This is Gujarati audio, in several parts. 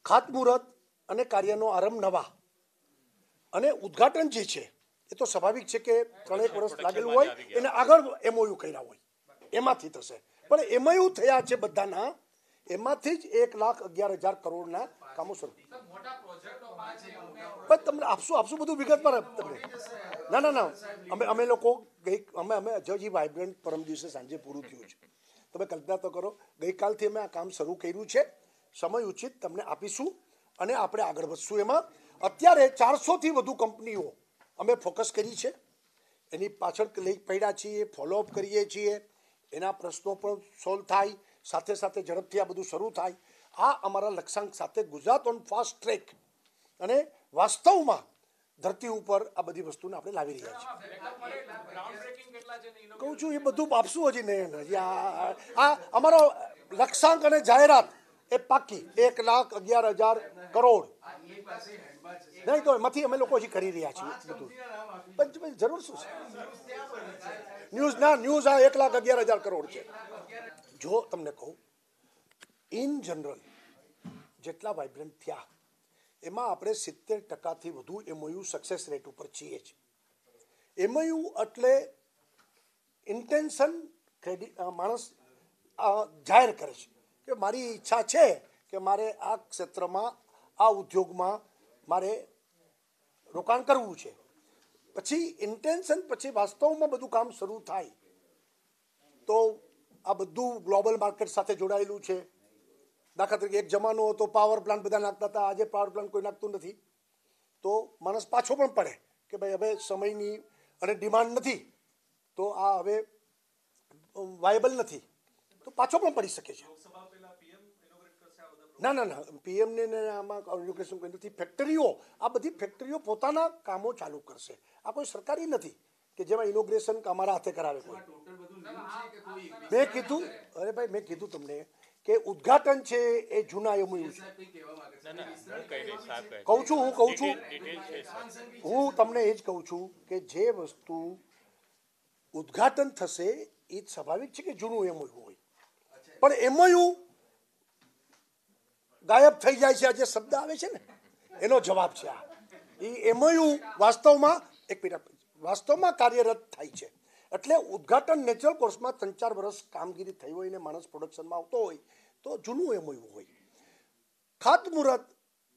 ખાતમુહૂર્ત અને કાર્યનો આરંભ નવા અને ઉદ્ઘાટન જે છે એ તો સ્વાભાવિક છે કે 3 વર્ષ લાગેલું હોય એને આગળ MOU કર્યા હોય એમાંથી થશે, પણ MOU થયા છે બધાના, એમાંથી જ 1,11,000 કરોડના કામો શરૂ. પણ તમને આપશું બધું વિગતવાર તમને. ના અમે લોકો અમે હજી વાઇબ્રન્ટ પરમ દિવસે સાંજે પૂરું થયું છે. તમે કલ્પના તો કરો, ગઈકાલથી અમે આ કામ શરૂ કર્યું છે. સમય ઉચિત તમને આપીશું અને આપણે આગળ વધશું. એમાં અત્યારે 400થી વધુ કંપનીઓ અમે ફોકસ કરી છે, એની પાછળ લઈ પડ્યા છીએ, ફોલોઅપ કરીએ છીએ, એના પ્રશ્નો પણ સોલ્વ થાય, સાથે સાથે ઝડપથી આ બધું શરૂ થાય. આ અમારા લક્ષ્યાંક સાથે ગુજરાત ઓન ફાસ્ટ ટ્રેક અને વાસ્તવમાં ધરતી ઉપર આ બધી વસ્તુને આપણે લાવી રહ્યા છીએ. કહું છું એ બધું આપશું હજી નહીં. હજી આ અમારો લક્ષ્યાંક અને જાહેરાત એ પાકી 1,11,000 કરોડ નહીં તો એમાંથી અમે લોકો હજી કરી રહ્યા છીએ બધું. પણ જરૂર શું છે ન્યૂઝ આ 1,11,000 કરોડ છે. જો તમને કહું ઇન જનરલ જેટલા વાઇબ્રન્ટ થયા એમાં આપણે 70%થી વધુ MOU સક્સેસ રેટ ઉપર છીએ જ. MOU એટલે ઇન્ટેન્શન માણસ જાહેર કરે છે કે મારી ઈચ્છા છે કે મારે આ ક્ષેત્રમાં આ ઉદ્યોગમાં મારે રોકાણ કરવું છે. પછી ઇન્ટેન્શન પછી વાસ્તવમાં બધું કામ શરૂ થાય તો આ બધું ગ્લોબલ માર્કેટ સાથે જોડાયેલું છે. દાખલા તરીકે એક જમાનો હતો પાવર પ્લાન્ટ બધા નાખતા હતા, આજે પાવર પ્લાન્ટ કોઈ નાખતું નથી, તો માણસ પાછો પણ પડે કે ભાઈ હવે સમયની અને ડિમાન્ડ નથી તો આ હવે વાયબલ નથી, તો પાછો પણ પડી શકે છે. ના પીએમને આમાં ઇનોગ્રેશન કોઈ નથી. ફેક્ટરીઓ આ બધી ફેક્ટરીઓ પોતાના કામો ચાલુ કરશે. આ કોઈ સરકારી નથી કે જેમાં ઇનોગ્રેશન અમારા હાથે કરાવે કોઈ. મેં કીધું તમને કે ઉદ્ઘાટન છે એ જૂના MOU છે. હું તમને એ જ કહું છું કે જે વસ્તુ ઉદ્ઘાટન થશે એ સ્વાભાવિક છે કે જૂનું MOU હોય, પણ MOU ગાયબ થઈ જાય છે. આ જે શબ્દ આવે છે ને એનો જવાબ છે આ. એ MOU વાસ્તવમાં કાર્યરત થાય છે. એટલે ઉદ્ઘાટન નેચરલ કોર્સમાં 3-4 વર્ષ કામગીરી થઈ હોય ને માણસ પ્રોડક્શનમાં આવતો હોય તો જૂનું MOU હોય. ખાતમુહૂર્ત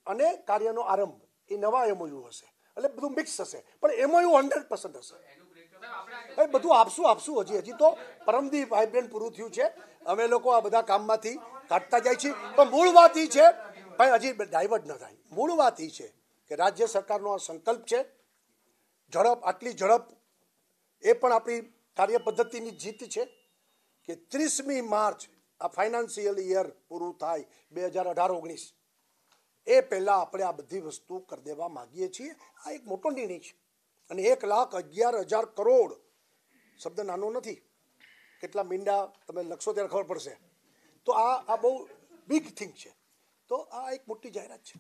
અને કાર્યનો આરંભ એ નવા MOU હશે, એટલે બધું મિક્સ હશે, પણ MOU 100% હશે. બધું આપશું હજી તો પરમદી વાઇબ્રન્ટ પૂરું થયું છે. અમે લોકો આ બધા કામમાંથી કાઢતા જાય છીએ, પણ મૂળ વાત એ છે ભાઈ હજી ડાયવર્ટ ન થાય. મૂળ વાત એ છે કે રાજ્ય સરકારનો આ સંકલ્પ છે. ઝડપ, આટલી ઝડપ એ પણ આપણી કાર્ય પદ્ધતિની જીત છે કે 30મી માર્ચ આ ફાઇનાન્શિયલ યર પૂરું થાય 2018-19 એ પહેલાં આપણે આ બધી વસ્તુ કરી દેવા માગીએ છીએ. આ એક મોટો નિર્ણય છે અને 1,11,000 કરોડ શબ્દ નાનો નથી. કેટલા મીંડા તમે લખશો ત્યારે ખબર પડશે. તો આ બહુ બિગ થિંગ છે. તો આ એક મોટી જાહેરાત છે.